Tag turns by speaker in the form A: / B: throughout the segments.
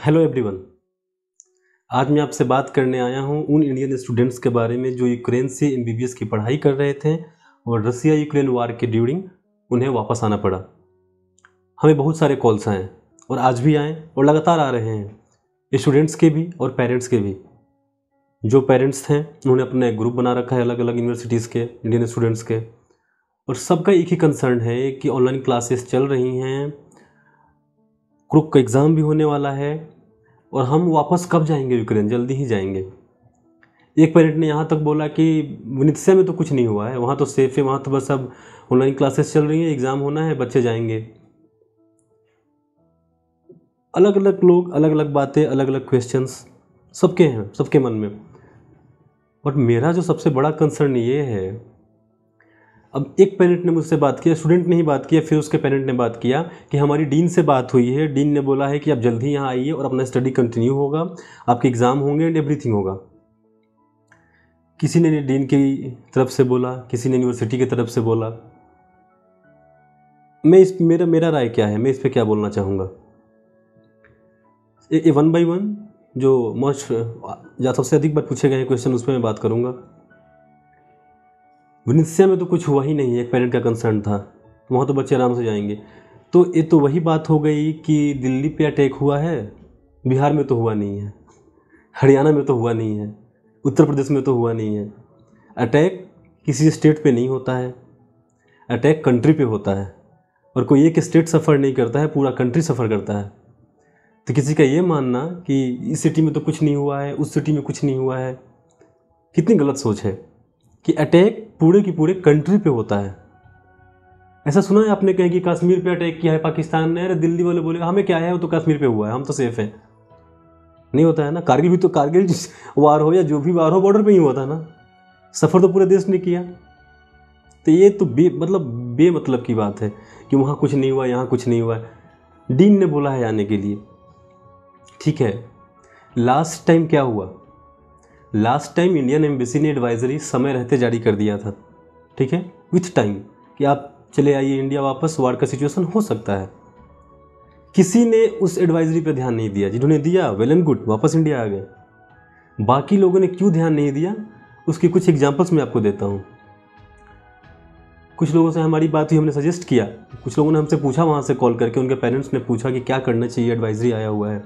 A: Hello everyone. आज मैं आपसे बात करने आया हूं उन इंडियन स्टूडेंट्स के बारे में जो यूक्रेन से एमबीबीएस की पढ़ाई कर रहे थे और रसिया यूक्रेन वार के ड्यूरिंग उन्हें वापस आना पड़ा। हमें बहुत सारे कॉल्स आए और आज भी आए और लगातार आ रहे हैं, स्टूडेंट्स के भी और पेरेंट्स के भी। जो पेरेंट्स थे उन्होंने अपना एक ग्रुप बना रखा है अलग अलग यूनिवर्सिटीज़ के इंडियन स्टूडेंट्स के, और सबका एक ही कंसर्न है कि ऑनलाइन क्लासेस चल रही हैं, क्रुक का एग्ज़ाम भी होने वाला है और हम वापस कब जाएंगे यूक्रेन, जल्दी ही जाएंगे। एक पेरेंट ने यहाँ तक बोला कि विनित्सिया में तो कुछ नहीं हुआ है, वहाँ तो सेफ है, वहाँ तो बस अब ऑनलाइन क्लासेस चल रही हैं, एग्ज़ाम होना है, बच्चे जाएंगे। अलग अलग लोग, अलग अलग बातें, अलग अलग क्वेश्चंस सबके हैं, सबके मन में। बट मेरा जो सबसे बड़ा कंसर्न ये है, अब एक पेरेंट ने मुझसे बात किया, स्टूडेंट ने ही बात किया, फिर उसके पेरेंट ने बात किया कि हमारी डीन से बात हुई है, डीन ने बोला है कि आप जल्दी यहाँ आइए और अपना स्टडी कंटिन्यू होगा, आपके एग्ज़ाम होंगे एंड एवरीथिंग होगा। किसी ने डीन की तरफ से बोला, किसी ने यूनिवर्सिटी की तरफ से बोला। मेरा राय क्या है, मैं इस पर क्या बोलना चाहूँगा। वन बाई वन जो या सबसे अधिक बार पूछे गए हैं क्वेश्चन, उस पर मैं बात करूँगा। विनित्सिया में तो कुछ हुआ ही नहीं है, एक पेरेंट का कंसर्न था, वहाँ तो बच्चे आराम से जाएंगे। तो ये तो वही बात हो गई कि दिल्ली पे अटैक हुआ है, बिहार में तो हुआ नहीं है, हरियाणा में तो हुआ नहीं है, उत्तर प्रदेश में तो हुआ नहीं है। अटैक किसी स्टेट पे नहीं होता है, अटैक कंट्री पे होता है, और कोई एक स्टेट सफ़र नहीं करता है, पूरा कंट्री सफ़र करता है। तो किसी का ये मानना कि इस सिटी में तो कुछ नहीं हुआ है, उस सिटी में कुछ नहीं हुआ है, कितनी गलत सोच है कि अटैक पूरे की पूरे कंट्री पे होता है। ऐसा सुना है आपने कहीं कि कश्मीर पे अटैक किया है पाकिस्तान ने, अरे दिल्ली वाले बोलेगा हमें क्या है, वो तो कश्मीर पे हुआ है, हम तो सेफ हैं। नहीं होता है ना। कारगिल भी तो, कारगिल वार हो या जो भी वार हो, बॉर्डर पे ही हुआ था ना, सफ़र तो पूरे देश ने किया। तो ये तो बेमतलब की बात है कि वहाँ कुछ नहीं हुआ, यहाँ कुछ नहीं हुआ। डीन ने बोला है आने के लिए, ठीक है। लास्ट टाइम क्या हुआ, लास्ट टाइम इंडियन एम्बेसी ने एडवाइजरी समय रहते जारी कर दिया था, ठीक है, विथ टाइम, कि आप चले आइए इंडिया वापस, वार का सिचुएशन हो सकता है। किसी ने उस एडवाइजरी पे ध्यान नहीं दिया, जिन्होंने दिया वेल एंड गुड, वापस इंडिया आ गए। बाकी लोगों ने क्यों ध्यान नहीं दिया, उसकी कुछ एग्जांपल्स मैं आपको देता हूँ। कुछ लोगों से हमारी बात हुई, हमने सजेस्ट किया, कुछ लोगों ने हमसे पूछा वहाँ से कॉल करके, उनके पेरेंट्स ने पूछा कि क्या करना चाहिए, एडवाइजरी आया हुआ है।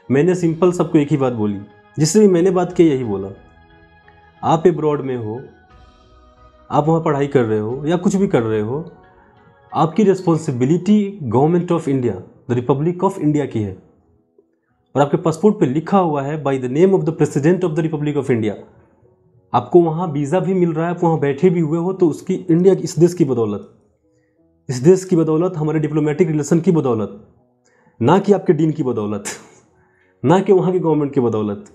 A: मैंने सिंपल सबको एक ही बात बोली, जिससे भी मैंने बात की यही बोला, आप एब्रॉड में हो, आप वहाँ पढ़ाई कर रहे हो या कुछ भी कर रहे हो, आपकी responsibility government of India, the republic of India की है, और आपके पासपोर्ट पे लिखा हुआ है bye the name of the president of the republic of India. आपको वहाँ वीज़ा भी मिल रहा है, आप वहाँ बैठे भी हुए हो, तो उसकी इंडिया, इस देश की बदौलत, इस देश की बदौलत, हमारे डिप्लोमेटिक रिलेशन की बदौलत, ना कि आपके डीन की बदौलत, ना कि वहाँ की गवर्नमेंट की बदौलत।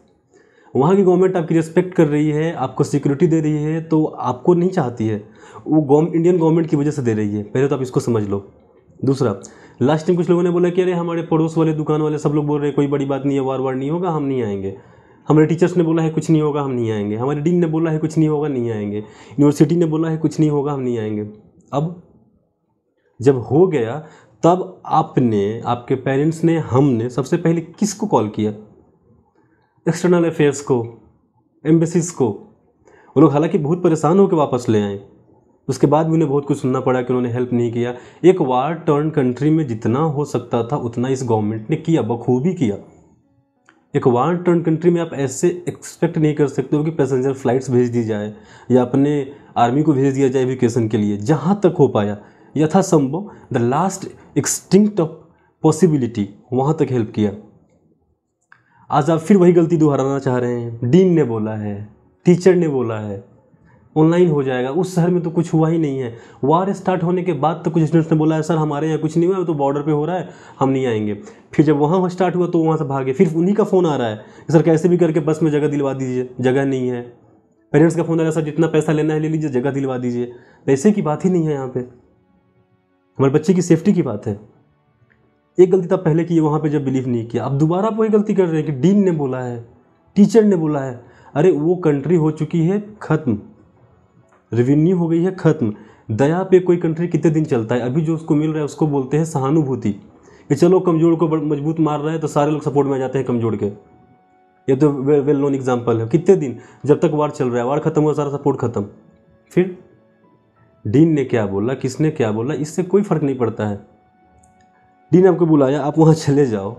A: वहाँ की गवर्नमेंट आपकी रिस्पेक्ट कर रही है, आपको सिक्योरिटी दे रही है, तो आपको नहीं चाहती है, वो इंडियन गवर्नमेंट की वजह से दे रही है। पहले तो आप इसको समझ लो। दूसरा, लास्ट टाइम कुछ लोगों ने बोला कि अरे हमारे पड़ोस वाले, दुकान वाले सब लोग बोल रहे हैं कोई बड़ी बात नहीं है, वार नहीं होगा, हम नहीं आएंगे। हमारे टीचर्स ने बोला है कुछ नहीं होगा, हम नहीं आएंगे। हमारे डीन ने बोला है कुछ नहीं होगा, नहीं आएंगे। यूनिवर्सिटी ने बोला है कुछ नहीं होगा, हम नहीं आएंगे। अब जब हो गया, तब आपने, आपके पेरेंट्स ने, हमने सबसे पहले किसको कॉल किया? एक्सटर्नल अफेयर्स को, एम्बेसीज को। वो लोग हालांकि बहुत परेशान होकर वापस ले आए, उसके बाद भी उन्हें बहुत कुछ सुनना पड़ा कि उन्होंने हेल्प नहीं किया। एक वार टर्न कंट्री में जितना हो सकता था उतना इस गवर्नमेंट ने किया, बखूबी किया। एक वार टर्न कंट्री में आप ऐसे एक्सपेक्ट नहीं कर सकते हो कि पैसेंजर फ्लाइट्स भेज दी जाए या अपने आर्मी को भेज दिया जाए एविकेशन के लिए। जहाँ तक हो पाया यथासंभव, the last extinct of possibility, वहाँ तक हेल्प किया। आज आप फिर वही गलती दोहराना चाह रहे हैं। डीन ने बोला है, टीचर ने बोला है, ऑनलाइन हो जाएगा। उस शहर में तो कुछ हुआ ही नहीं है। वार स्टार्ट होने के बाद तो कुछ स्टूडेंट्स ने बोला है सर हमारे यहाँ कुछ नहीं हुआ, तो बॉर्डर पे हो रहा है, हम नहीं आएंगे। फिर जब वहाँ स्टार्ट हुआ तो वहाँ से भागे, फिर उन्हीं का फ़ोन आ रहा है कि सर कैसे भी करके बस में जगह दिलवा दीजिए, जगह नहीं है। पेरेंट्स का फ़ोन आ रहा है, सर जितना पैसा लेना है ले लीजिए, जगह दिलवा दीजिए। पैसे की बात ही नहीं है यहाँ पे, हमारे बच्चे की सेफ्टी की बात है। एक गलती तब पहले की, वहाँ पे जब बिलीव नहीं किया, अब दोबारा आप वही गलती कर रहे हैं कि डीन ने बोला है, टीचर ने बोला है। अरे वो कंट्री हो चुकी है ख़त्म, रेवेन्यू हो गई है ख़त्म। दया पे कोई कंट्री कितने दिन चलता है? अभी जो उसको मिल रहा है उसको बोलते हैं सहानुभूति, कि चलो कमज़ोर को मजबूत मार रहा है तो सारे लोग सपोर्ट में आ जाते हैं कमज़ोर के। ये तो वेल नोन एग्जाम्पल है। कितने दिन जब तक वार चल रहा है, वार खत्म हुआ सारा सपोर्ट खत्म। फिर डीन ने क्या बोला, किसने क्या बोला, इससे कोई फ़र्क नहीं पड़ता है। डीन आपको बुलाया, आप वहाँ चले जाओ,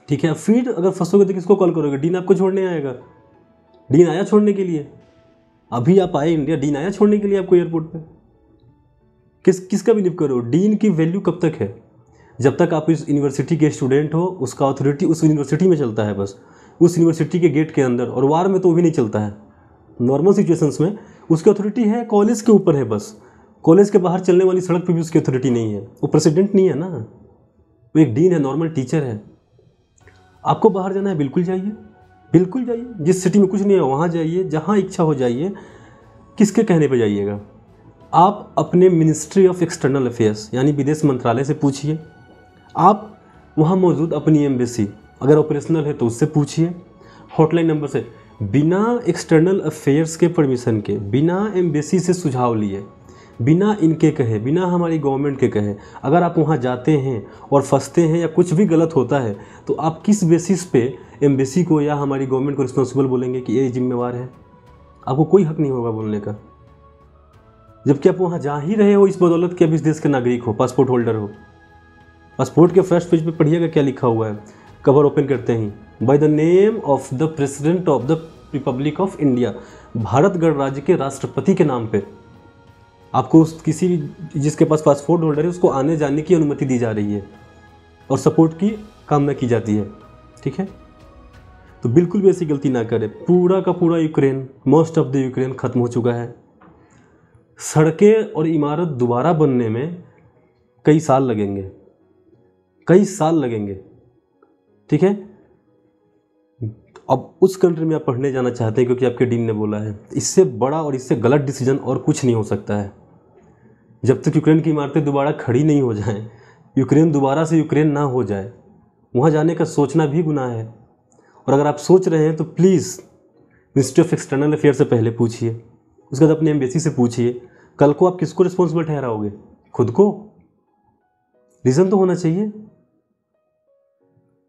A: ठीक है। फिर अगर फंसोगे तो किसको कॉल करोगे? डीन आपको छोड़ने आएगा? डीन आया छोड़ने के लिए? अभी आप आए इंडिया, डीन आया छोड़ने के लिए आपको एयरपोर्ट पे? किसका बिलीव करो? डीन की वैल्यू कब तक है? जब तक आप इस यूनिवर्सिटी के स्टूडेंट हो, उसका अथॉरिटी उस यूनिवर्सिटी में चलता है, बस उस यूनिवर्सिटी के गेट के अंदर। और वार में तो वो भी नहीं चलता है। नॉर्मल सिचुएशंस में उसकी अथॉरिटी है कॉलेज के ऊपर है, बस कॉलेज के बाहर चलने वाली सड़क पे भी उसकी अथॉरिटी नहीं है। वो प्रेसिडेंट नहीं है ना, वो एक डीन है, नॉर्मल टीचर है। आपको बाहर जाना है, बिल्कुल जाइए, बिल्कुल जाइए। जिस सिटी में कुछ नहीं है वहाँ जाइए, जहाँ इच्छा हो जाइए। किसके कहने पे जाइएगा? आप अपने मिनिस्ट्री ऑफ एक्सटर्नल अफेयर्स यानी विदेश मंत्रालय से पूछिए। आप वहाँ मौजूद अपनी एम्बेसी अगर ऑपरेशनल है तो उससे पूछिए, हॉटलाइन नंबर से। बिना एक्सटर्नल अफेयर्स के परमिशन के, बिना एम्बेसी से सुझाव लिए, बिना इनके कहे, बिना हमारी गवर्नमेंट के कहे अगर आप वहाँ जाते हैं और फंसते हैं या कुछ भी गलत होता है तो आप किस बेसिस पे एम्बेसी को या हमारी गवर्नमेंट को रिस्पॉन्सिबल बोलेंगे कि ये जिम्मेवार है? आपको कोई हक नहीं होगा बोलने का, जबकि आप वहाँ जा ही रहे हो इस बदौलत कि आप इस देश के नागरिक हो, पासपोर्ट होल्डर हो। पासपोर्ट के फर्स्ट पेज पे पढ़िएगा क्या लिखा हुआ है, कवर ओपन करते ही, by the name of the president of the republic of India, Bharat गणराज्य के राष्ट्रपति के नाम पे आपको किसी भी जिसके पास पासपोर्ट होल्डर है उसको आने जाने की अनुमति दी जा रही है और सपोर्ट की कामना की जाती है, ठीक है। तो बिल्कुल भी ऐसी गलती ना करें। पूरा का पूरा Ukraine, most of the Ukraine ख़त्म हो चुका है। सड़कें और इमारत दोबारा बनने में कई साल लगेंगे, कई साल लगेंगे, ठीक है। अब उस कंट्री में आप पढ़ने जाना चाहते हैं क्योंकि आपके डीन ने बोला है। इससे बड़ा और इससे गलत डिसीजन और कुछ नहीं हो सकता है। जब तक यूक्रेन की इमारतें दोबारा खड़ी नहीं हो जाएं, यूक्रेन दोबारा से यूक्रेन ना हो जाए, वहाँ जाने का सोचना भी गुनाह है। और अगर आप सोच रहे हैं तो please ministry of external affair से पहले पूछिए, उसके बाद अपने एम्बेसी से पूछिए। कल को आप किसको रिस्पॉन्सिबल ठहराओगे? खुद को? रीज़न तो होना चाहिए।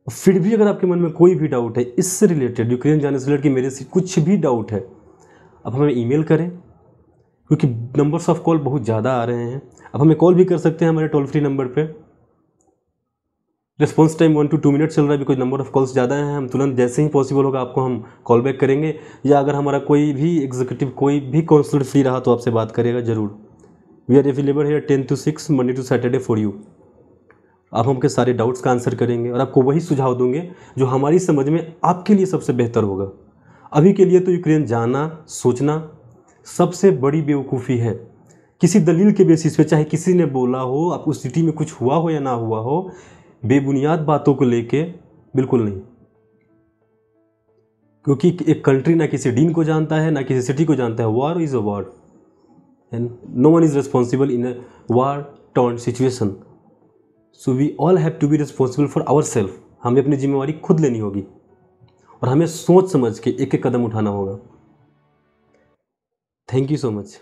A: फिर भी अगर आपके मन में कोई भी डाउट है इससे रिलेटेड, यूक्रेन जाने से रिलेटेड, मेरे से कुछ भी डाउट है, आप हमें ईमेल करें, क्योंकि नंबर्स ऑफ कॉल बहुत ज़्यादा आ रहे हैं। अब हमें कॉल भी कर सकते हैं हमारे टोल फ्री नंबर पे। रिस्पॉन्स टाइम 1 to 2 मिनट चल रहा है, बिकॉज नंबर ऑफ कॉल्स ज़्यादा हैं। हम तुरंत जैसे ही पॉसिबल होगा आपको हम कॉल बैक करेंगे, या अगर हमारा कोई भी एग्जीक्यूटिव, कोई भी काउंसलर फ्री रहा तो आपसे बात करेगा ज़रूर। We are available here 10 to 6 Monday to Saturday for you. आप हमके सारे डाउट्स का आंसर करेंगे और आपको वही सुझाव देंगे जो हमारी समझ में आपके लिए सबसे बेहतर होगा। अभी के लिए तो यूक्रेन जाना, सोचना सबसे बड़ी बेवकूफ़ी है। किसी दलील के बेसिस पे, चाहे किसी ने बोला हो, आप उस सिटी में कुछ हुआ हो या ना हुआ हो, बेबुनियाद बातों को लेके बिल्कुल नहीं। क्योंकि एक कंट्री ना किसी डीन को जानता है, ना किसी सिटी को जानता है। War is a war and no one is responsible in a war torn situation. So we all have to be responsible for our self. हमें अपनी जिम्मेवारी खुद लेनी होगी और हमें सोच समझ के एक एक कदम उठाना होगा। Thank you so much.